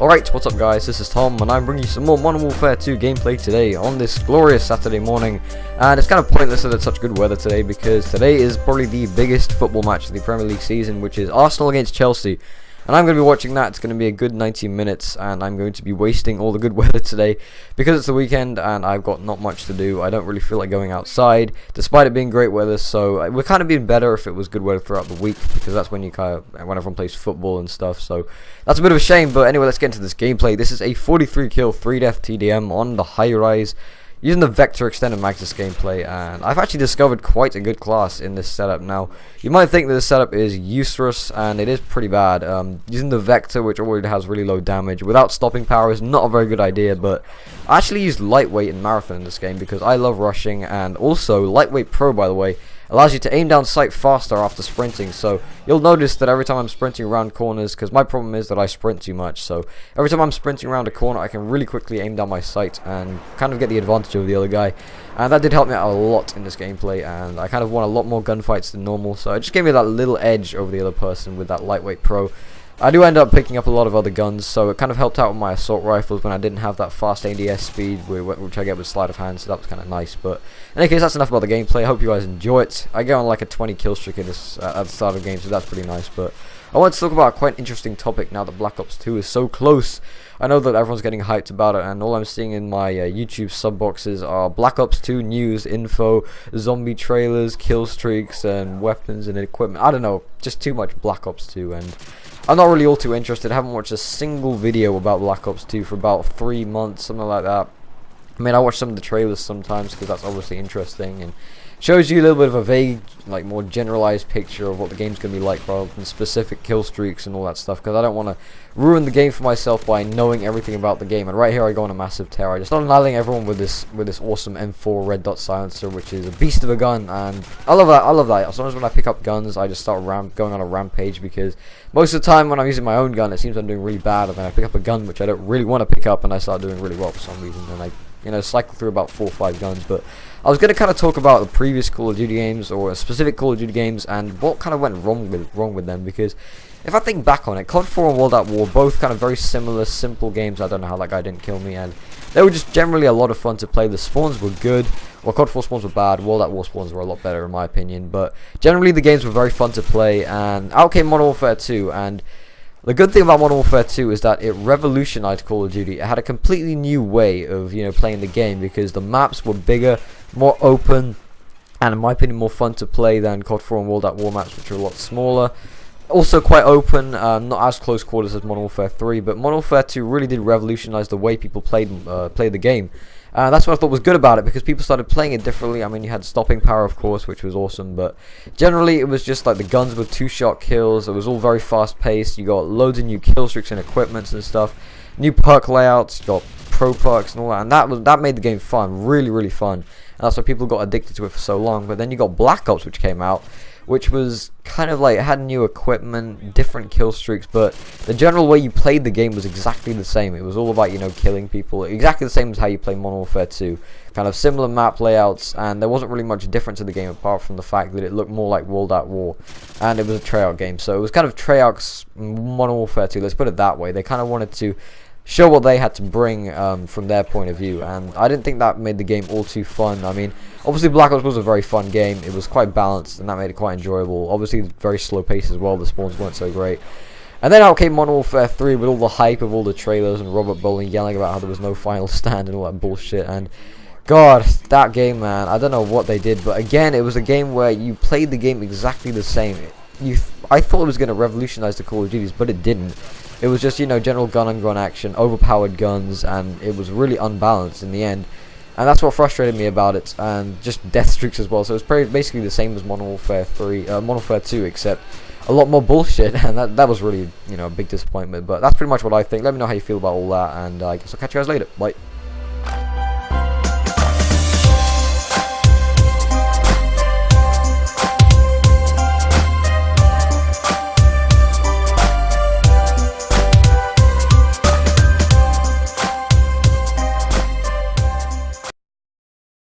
Alright, what's up guys, this is Tom and I'm bringing you some more Modern Warfare 2 gameplay today on this glorious Saturday morning. And it's kind of pointless that it's such good weather today because today is probably the biggest football match of the Premier League season, which is Arsenal against Chelsea. And I'm going to be watching that. It's going to be a good 90 minutes and I'm going to be wasting all the good weather today because it's the weekend and I've got not much to do. I don't really feel like going outside despite it being great weather, so it would kind of be better if it was good weather throughout the week because that's when when everyone plays football and stuff, so that's a bit of a shame. But anyway, let's get into this gameplay. This is a 43 kill 3 death TDM on the high rise using the Vector extended Maxis gameplay, and I've actually discovered quite a good class in this setup. Now, you might think that this setup is useless, and it is pretty bad. Using the Vector, which already has really low damage, without stopping power is not a very good idea, but I actually use Lightweight and Marathon in this game because I love rushing, and also Lightweight Pro, by the way, allows you to aim down sight faster after sprinting. So you'll notice that every time I'm sprinting around corners, because my problem is that I sprint too much, so every time I'm sprinting around a corner I can really quickly aim down my sight and kind of get the advantage over the other guy, and that did help me out a lot in this gameplay, and I kind of won a lot more gunfights than normal, so it just gave me that little edge over the other person with that Lightweight Pro. I do end up picking up a lot of other guns, so it kind of helped out with my assault rifles when I didn't have that fast ADS speed, which I get with sleight of hand, so that was kind of nice. But in any case, that's enough about the gameplay. I hope you guys enjoy it. I get on like a 20 kill streak in this at the start of the game, so that's pretty nice. But I want to talk about a quite interesting topic now that Black Ops 2 is so close. I know that everyone's getting hyped about it, and all I'm seeing in my YouTube sub boxes are Black Ops 2 news, info, zombie trailers, kill streaks, and weapons and equipment. I don't know, just too much Black Ops 2, and I'm not really all too interested. I haven't watched a single video about Black Ops 2 for about 3 months, something like that. I mean, I watch some of the trailers sometimes because that's obviously interesting and shows you a little bit of a vague, like more generalized picture of what the game's going to be like rather than specific kill streaks and all that stuff, because I don't want to ruin the game for myself by knowing everything about the game. And right here I go on a massive tear. I just start annihilating everyone with this awesome M4 red dot silencer, which is a beast of a gun, and I love that. I love that. Sometimes when I pick up guns I just start going on a rampage, because most of the time when I'm using my own gun it seems I'm doing really bad, and then I pick up a gun which I don't really want to pick up and I start doing really well for some reason, and I cycle through about 4 or 5 guns. But I was going to kind of talk about the previous Call of Duty games, or specific Call of Duty games, and what kind of went wrong with them, because if I think back on it, COD 4 and World at War, both kind of very similar, simple games. I don't know how that guy didn't kill me, and they were just generally a lot of fun to play. The spawns were good. Well, COD 4 spawns were bad, World at War spawns were a lot better in my opinion, but generally the games were very fun to play. And out came Modern Warfare 2, and the good thing about Modern Warfare 2 is that it revolutionized Call of Duty. It had a completely new way of, playing the game, because the maps were bigger, more open, and in my opinion more fun to play than COD 4 and World at War maps, which are a lot smaller. Also quite open, not as close quarters as Modern Warfare 3, but Modern Warfare 2 really did revolutionize the way people played the game. That's what I thought was good about it, because people started playing it differently. I mean, you had stopping power, of course, which was awesome, but generally it was just like the guns were 2-shot kills. It was all very fast paced. You got loads of new kill streaks and equipments and stuff, new perk layouts, you got pro perks and all that, and that made the game fun, really fun, and that's why people got addicted to it for so long. But then you got Black Ops, which came out, which was kind of like, it had new equipment, different kill streaks, but the general way you played the game was exactly the same. It was all about, killing people, exactly the same as how you play Modern Warfare 2. Kind of similar map layouts, and there wasn't really much difference in the game apart from the fact that it looked more like World at War, and it was a Treyarch game. So it was kind of Treyarch's Modern Warfare 2, let's put it that way. They kind of wanted to show what they had to bring from their point of view, and I didn't think that made the game all too fun. I mean, obviously Black Ops was a very fun game. It was quite balanced, and that made it quite enjoyable. Obviously very slow pace as well, the spawns weren't so great. And then out came Modern Warfare 3 with all the hype of all the trailers and Robert Bowling yelling about how there was no final stand and all that bullshit, and God, that game, man, I don't know what they did, but again, it was a game where you played the game exactly the same. I thought it was going to revolutionize the Call of Duties, but it didn't. It was just, general gun-on-gun action, overpowered guns, and it was really unbalanced in the end. And that's what frustrated me about it, and just death streaks as well. So it was basically the same as Modern Warfare 2, except a lot more bullshit, and that was really, a big disappointment. But that's pretty much what I think. Let me know how you feel about all that, and I guess I'll catch you guys later. Bye.